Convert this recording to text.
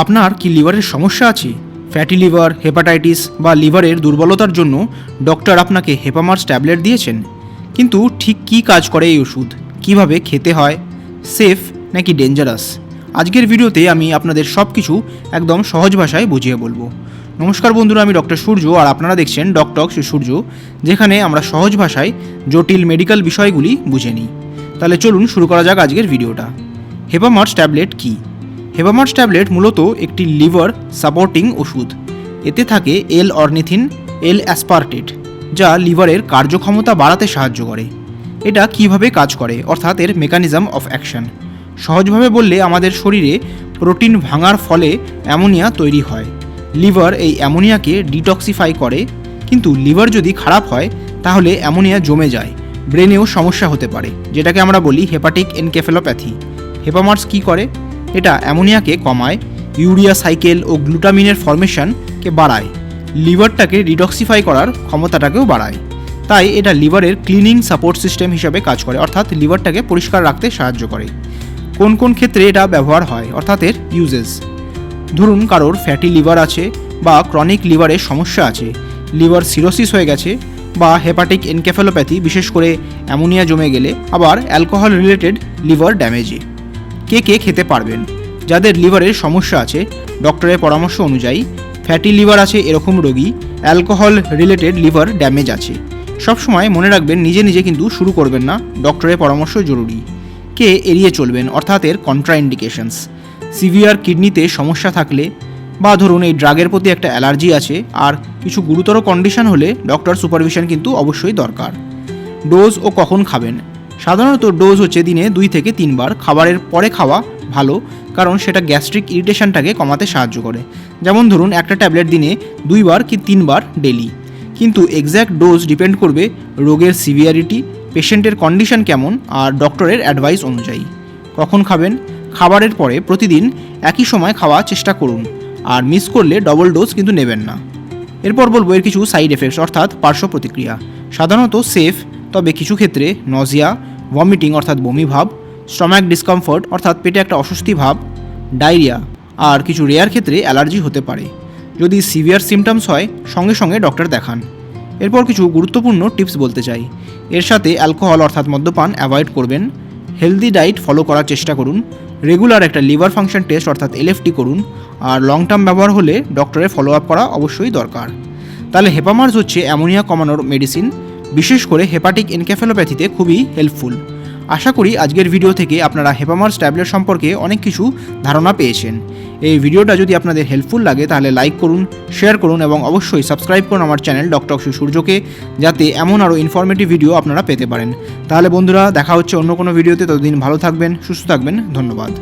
আপনার কি লিভারের সমস্যা আছে? ফ্যাটি লিভার, হেপাটাইটিস বা লিভারের দুর্বলতার জন্য ডক্টর আপনাকে হেপামার্স ট্যাবলেট দিয়েছেন। কিন্তু ঠিক কী কাজ করে এই ওষুধ, কিভাবে খেতে হয়, সেফ নাকি ডেঞ্জারাস? আজকের ভিডিওতে আমি আপনাদের সব কিছু একদম সহজ ভাষায় বুঝিয়ে বলবো। নমস্কার বন্ধুরা, আমি ডক্টর সূর্য আর আপনারা দেখছেন ডক্টর সূর্য, যেখানে আমরা সহজ ভাষায় জটিল মেডিকেল বিষয়গুলি বুঝে নিই। তাহলে চলুন শুরু করা যাক আজকের ভিডিওটা। হেপামার্স ট্যাবলেট কী? হেপামার্স ট্যাবলেট মূলত একটি লিভার সাপোর্টিং ওষুধ। এতে থাকে এল অর্নিথিন, এল অ্যাসপার্টেট, যা লিভারের কার্যক্ষমতা বাড়াতে সাহায্য করে। এটা কিভাবে কাজ করে, অর্থাৎ এর মেকানিজম অফ অ্যাকশন। সহজভাবে বললে আমাদের শরীরে প্রোটিন ভাঙার ফলে অ্যামোনিয়া তৈরি হয়। লিভার এই অ্যামোনিয়াকে ডিটক্সিফাই করে, কিন্তু লিভার যদি খারাপ হয় তাহলে অ্যামোনিয়া জমে যায়, ব্রেনেও সমস্যা হতে পারে, যেটাকে আমরা বলি হেপাটিক এনকেফেলোপ্যাথি। হেপামার্স কী করে? এটা অ্যামোনিয়াকে কমায়, ইউরিয়া সাইকেল ও গ্লুটামিনের ফর্মেশনকে বাড়ায়, লিভারটাকে ডিটক্সিফাই করার ক্ষমতাটাকেও বাড়ায়। তাই এটা লিভারের ক্লিনিং সাপোর্ট সিস্টেম হিসাবে কাজ করে, অর্থাৎ লিভারটাকে পরিষ্কার রাখতে সাহায্য করে। কোন কোন ক্ষেত্রে এটা ব্যবহার হয়, অর্থাৎ এর ইউজেস? ধরুন কারোর ফ্যাটি লিভার আছে বা ক্রনিক লিভারের সমস্যা আছে, লিভার সিরোসিস হয়ে গেছে, বা হেপাটিক এনকেফেলোপ্যাথি, বিশেষ করে অ্যামোনিয়া জমে গেলে, আবার অ্যালকোহল রিলেটেড লিভার ড্যামেজে। কে কে খেতে পারবেন? যাদের লিভারের সমস্যা আছে, ডক্টরের পরামর্শ অনুযায়ী, ফ্যাটি লিভার আছে এরকম রোগী, অ্যালকোহল রিলেটেড লিভার ড্যামেজ আছে। সবসময় মনে রাখবেন, নিজে নিজে কিন্তু শুরু করবেন না, ডক্টরের পরামর্শ জরুরি। কে এড়িয়ে চলবেন, অর্থাৎ এর কন্ট্রাইন্ডিকেশনস? সিভিয়ার কিডনিতে সমস্যা থাকলে, বা ধরুন এই ড্রাগের প্রতি একটা অ্যালার্জি আছে, আর কিছু গুরুতর কন্ডিশন হলে ডক্টর সুপারভিশন কিন্তু অবশ্যই দরকার। ডোজ ও কখন খাবেন? সাধারণত ডোজ হচ্ছে দিনে 2 থেকে 3 বার, খাবারের পরে খাওয়া ভালো, কারণ সেটা গ্যাস্ট্রিক ইরিটেশনটাকে কমাতে সাহায্য করে। যেমন ধরুন একটা ট্যাবলেট দিনে 2 বার কি 3 বার ডেলি। কিন্তু এক্স্যাক্ট ডোজ ডিপেন্ড করবে রোগের সিভিয়ারিটি, পেশেন্টের কন্ডিশন কেমন, আর ডক্টরের অ্যাডভাইস অনুযায়ী। কখন খাবেন? খাবারের পরে প্রতিদিন একই সময় খাওয়ার চেষ্টা করুন, আর মিস করলে ডবল ডোজ কিন্তু নেবেন না। এরপর বলবো এর কিছু সাইড এফেক্টস, অর্থাৎ পার্শ্ব প্রতিক্রিয়া। সাধারণত সেফ, তবে কিছু ক্ষেত্রে নজিয়া, ভমিটিং অর্থাৎ বমি ভাব, স্টমাক ডিসকমফোর্ট অর্থাৎ পেটে একটা অস্বস্তি ভাব, ডায়রিয়া, আর কিছু রেয়ার ক্ষেত্রে অ্যালার্জি হতে পারে। যদি সিভিয়ার সিমটমস হয় সঙ্গে সঙ্গে ডক্টর দেখান। এরপর কিছু গুরুত্বপূর্ণ টিপস বলতে চাই। এর সাথে অ্যালকোহল অর্থাৎ মদ্যপান অ্যাভয়েড করবেন, হেলদি ডায়েট ফলো করার চেষ্টা করুন, রেগুলার একটা লিভার ফাংশন টেস্ট অর্থাৎ এলএফটি করুন, আর লং টার্ম ব্যবহার হলে ডক্টরের ফলো আপ করা অবশ্যই দরকার। তাহলে হেপামার্স হচ্ছে অ্যামোনিয়া কমানোর মেডিসিন, বিশেষ করে হেপাটিক এনকেফেলোপ্যাথিতে খুবই হেল্পফুল। আশা করি আজকের ভিডিও থেকে আপনারা হেপামার্স ট্যাবলেট সম্পর্কে অনেক কিছু ধারণা পেয়েছেন। এই ভিডিওটা যদি আপনাদের হেল্পফুল লাগে তাহলে লাইক করুন, শেয়ার করুন এবং অবশ্যই সাবস্ক্রাইব করুন আমার চ্যানেল ডক্টর সূর্যকে, যাতে এমন আরও ইনফরমেটিভ ভিডিও আপনারা পেতে পারেন। তাহলে বন্ধুরা, দেখা হচ্ছে অন্য কোনো ভিডিওতে, ততদিন ভালো থাকবেন, সুস্থ থাকবেন, ধন্যবাদ।